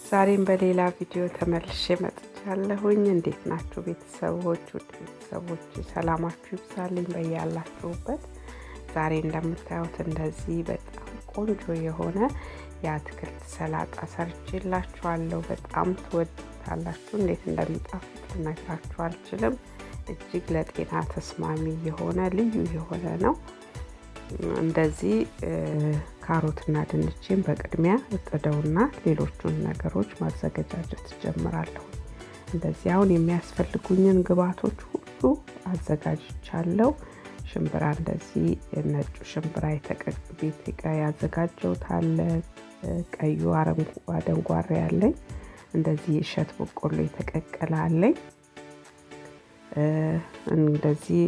ዛሬም በሌላ ቪዲዮ ተመልሼ መጥቻለሁኝ። እንዴት ናችሁ ቤተሰቦች? ውድ ቤተሰቦች ሰላማችሁ ይብዛልኝ በያላችሁበት። ዛሬ እንደምታዩት እንደዚህ በጣም ቆንጆ የሆነ የአትክልት ሰላጣ ሰርቼላችኋለሁ። በጣም ትወዱታላችሁ። እንዴት እንደሚጣፍጥ ልነግራችሁ አልችልም። እጅግ ለጤና ተስማሚ የሆነ ልዩ የሆነ ነው። እንደዚህ ካሮትና ድንችን በቅድሚያ እጥደውና ሌሎቹን ነገሮች ማዘጋጀት ጀምራለሁ። እንደዚህ አሁን የሚያስፈልጉኝን ግብአቶች ሁሉ አዘጋጅቻለሁ። ሽምብራ እንደዚህ ነጩ ሽምብራ ቤት ያዘጋጀሁት አለ። ቀዩ አረንጓዴ ያለኝ እንደዚህ እሸት በቆሎ የተቀቀለ አለኝ። እንደዚህ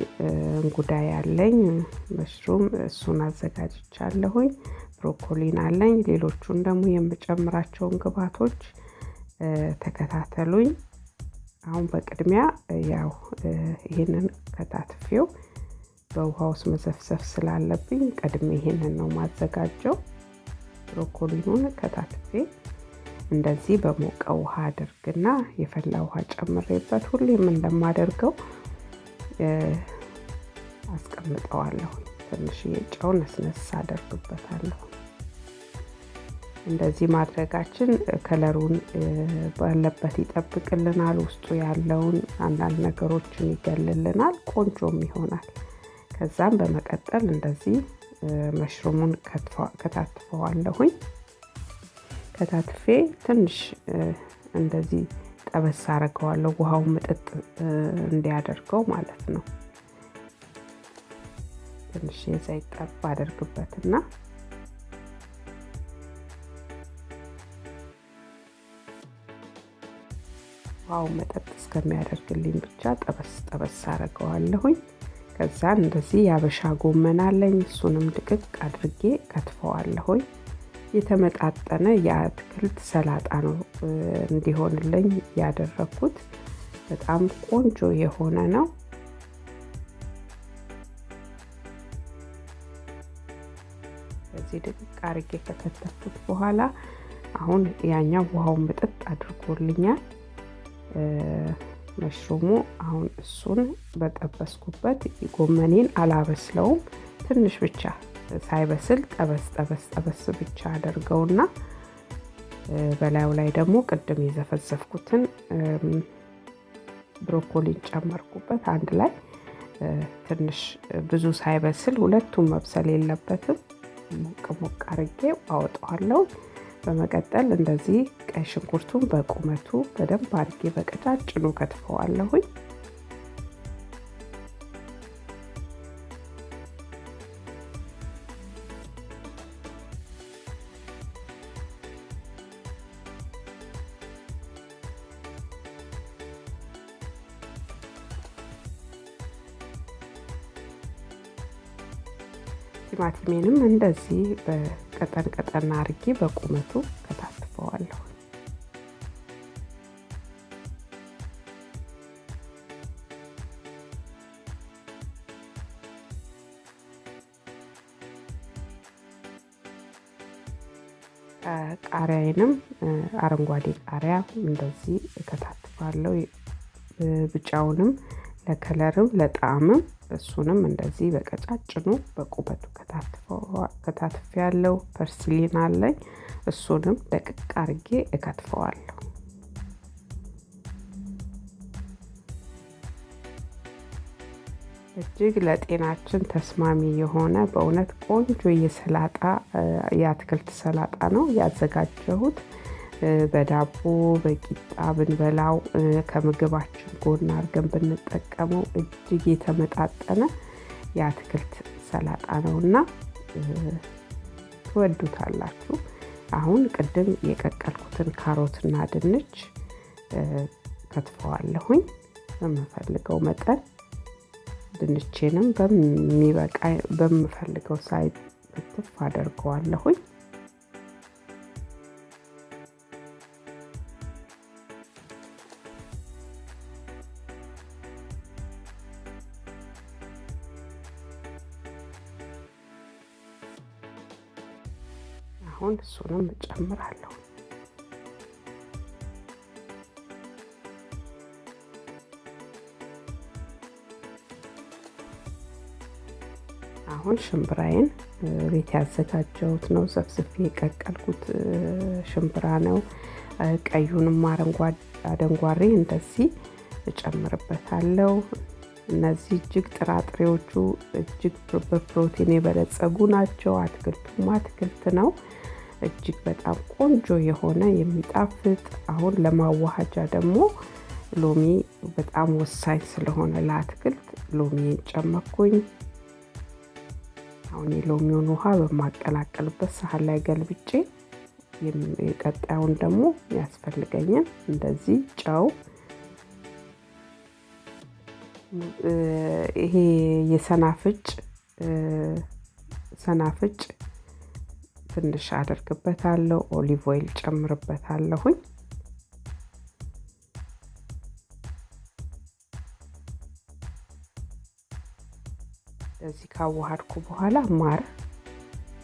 እንጉዳይ ያለኝ መሽሩም እሱን አዘጋጅቻለሁኝ። ብሮኮሊን አለኝ። ሌሎቹን ደግሞ የምጨምራቸውን ግብአቶች ተከታተሉኝ። አሁን በቅድሚያ ያው ይሄንን ከታትፌው በውሃ ውስጥ መዘፍዘፍ ስላለብኝ ቀድሜ ይሄንን ነው ማዘጋጀው። ብሮኮሊኑን ከታትፌ እንደዚህ በሞቀ ውሃ አድርግና የፈላ ውሃ ጨምሬበት ሁሌም እንደማደርገው አስቀምጠዋለሁ። ትንሽ ጨው ነስነስ አደርግበታለሁ። እንደዚህ ማድረጋችን ከለሩን ባለበት ይጠብቅልናል። ውስጡ ያለውን አንዳንድ ነገሮችን ይገልልናል። ቆንጆም ይሆናል። ከዛም በመቀጠል እንደዚህ መሽሩሙን ከታትፈዋለሁኝ። ከታትፌ ትንሽ እንደዚህ ጠበስ አደርገዋለሁ። ውሃውን ምጥጥ እንዲያደርገው ማለት ነው። ትንሽ የዘይት ጠብ አደርግበትና ውሃውን መጠጥ እስከሚያደርግልኝ ብቻ ጠበስ አደርገዋለሁኝ። ከዛ እንደዚህ ያበሻ ጎመን አለኝ። እሱንም ድቅቅ አድርጌ ከትፈዋለሁኝ። የተመጣጠነ የአትክልት ሰላጣ ነው እንዲሆንልኝ ያደረኩት። በጣም ቆንጆ የሆነ ነው። እዚህ ድቅቅ አድርጌ ከከተፍኩት በኋላ አሁን ያኛው ውሃውን ምጥጥ አድርጎልኛል መሽሩሙ። አሁን እሱን በጠበስኩበት ጎመኔን አላበስለውም። ትንሽ ብቻ ሳይበስል ጠበስ ብቻ አደርገውና በላዩ ላይ ደግሞ ቅድም የዘፈዘፍኩትን ብሮኮሊን ጨመርኩበት አንድ ላይ። ትንሽ ብዙ ሳይበስል ሁለቱም መብሰል የለበትም። ሞቅ አድርጌ አወጣዋለሁ። በመቀጠል እንደዚህ ቀይ ሽንኩርቱን በቁመቱ በደንብ አድርጌ በቀጫጭኑ ከትፈዋለሁኝ። ቲማቲሜንም እንደዚህ በቀጠን አድርጌ በቁመቱ ከታትፈዋለሁ። ቃሪያዬንም አረንጓዴ ቃሪያ እንደዚህ ከታትፋለሁ። ብጫውንም ለከለርም ለጣዕምም እሱንም እንደዚህ በቀጫጭኑ በቁመቱ ከታትፍ ያለው። ፐርሲሊን አለኝ። እሱንም ደቅቅ አድርጌ እከትፈዋለሁ። እጅግ ለጤናችን ተስማሚ የሆነ በእውነት ቆንጆ የአትክልት ሰላጣ ነው ያዘጋጀሁት። በዳቦ በቂጣ ብንበላው ከምግባችን ጎን አድርገን ብንጠቀመው እጅግ የተመጣጠነ የአትክልት ሰላጣ ነውና ትወዱታላችሁ። አሁን ቅድም የቀቀልኩትን ካሮትና ድንች ከትፈዋለሁኝ በምፈልገው መጠን። ድንቼንም በምፈልገው ሳይዝ ክትፍ አደርገዋለሁኝ። አሁን እሱንም እጨምራለሁ። አሁን ሽምብራዬን ቤት ያዘጋጀሁት ነው። ዘፍዝፌ የቀቀልኩት ሽምብራ ነው። ቀዩንም አደንጓሬ እንደዚህ እጨምርበታለሁ። እነዚህ እጅግ ጥራጥሬዎቹ እጅግ በፕሮቲን የበለጸጉ ናቸው። አትክልቱም አትክልት ነው። እጅግ በጣም ቆንጆ የሆነ የሚጣፍጥ አሁን ለማዋሃጃ ደግሞ ሎሚ በጣም ወሳኝ ስለሆነ ለአትክልት ሎሚን ጨመርኩኝ። አሁን የሎሚውን ውሃ በማቀላቀልበት ሳህን ላይ ገልብጬ የቀጣዩን ደግሞ ያስፈልገኝን እንደዚህ ጨው ይሄ የሰናፍጭ ትንሽ አደርግበታለሁ። ኦሊቭ ኦይል ጨምርበታለሁኝ። እዚህ ካዋሃድኩ በኋላ ማር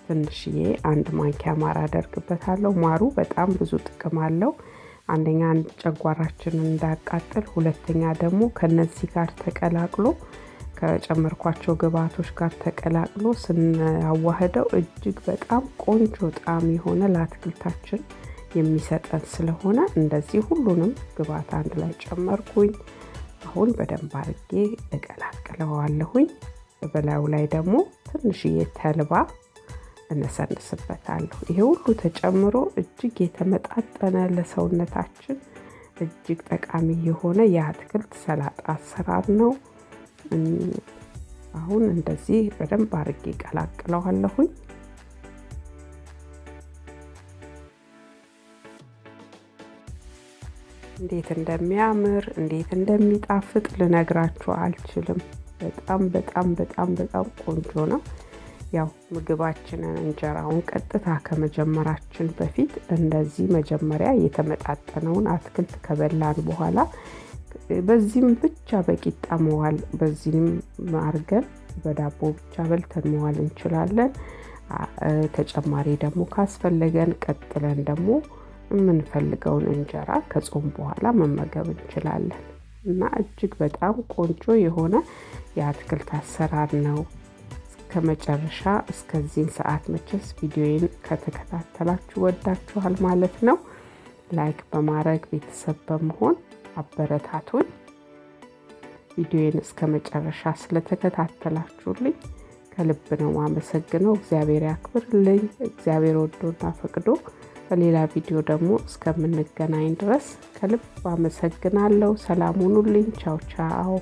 ትንሽዬ 1 ማንኪያ ማር አደርግበታለሁ። ማሩ በጣም ብዙ ጥቅም አለው። አንደኛ ጨጓራችንን እንዳያቃጥል፣ ሁለተኛ ደግሞ ከነዚህ ጋር ተቀላቅሎ ከጨመርኳቸው ግብአቶች ጋር ተቀላቅሎ ስናዋህደው እጅግ በጣም ቆንጆ ጣዕም የሆነ ለአትክልታችን የሚሰጠን ስለሆነ እንደዚህ ሁሉንም ግብአት አንድ ላይ ጨመርኩኝ። አሁን በደንብ አድርጌ እቀላቅለዋለሁኝ። በላዩ ላይ ደግሞ ትንሽዬ ተልባ እነሰንስበታለሁ። ይሄ ሁሉ ተጨምሮ እጅግ የተመጣጠነ ለሰውነታችን እጅግ ጠቃሚ የሆነ የአትክልት ሰላጣ አሰራር ነው። አሁን እንደዚህ በደንብ አድርጌ እቀላቅለዋለሁኝ። እንዴት እንደሚያምር እንዴት እንደሚጣፍጥ ልነግራችሁ አልችልም። በጣም ቆንጆ ነው። ያው ምግባችንን እንጀራውን ቀጥታ ከመጀመራችን በፊት እንደዚህ መጀመሪያ የተመጣጠነውን አትክልት ከበላን በኋላ በዚህም ብቻ በቂጣ መዋል፣ በዚህም አርገን በዳቦ ብቻ በልተን መዋል እንችላለን። ተጨማሪ ደግሞ ካስፈለገን ቀጥለን ደግሞ የምንፈልገውን እንጀራ ከጾም በኋላ መመገብ እንችላለን እና እጅግ በጣም ቆንጆ የሆነ የአትክልት አሰራር ነው። ከመጨረሻ እስከዚህ ሰዓት መቼስ ቪዲዮዬን ከተከታተላችሁ ወዳችኋል ማለት ነው። ላይክ በማድረግ ቤተሰብ በመሆን አበረታቱኝ። ቪዲዮዬን እስከመጨረሻ ስለተከታተላችሁልኝ ከልብ ነው ማመሰግነው። እግዚአብሔር ያክብርልኝ። እግዚአብሔር ወዶና ፈቅዶ በሌላ ቪዲዮ ደግሞ እስከምንገናኝ ድረስ ከልብ አመሰግናለሁ። ሰላም ሁኑልኝ። ቻው ቻው።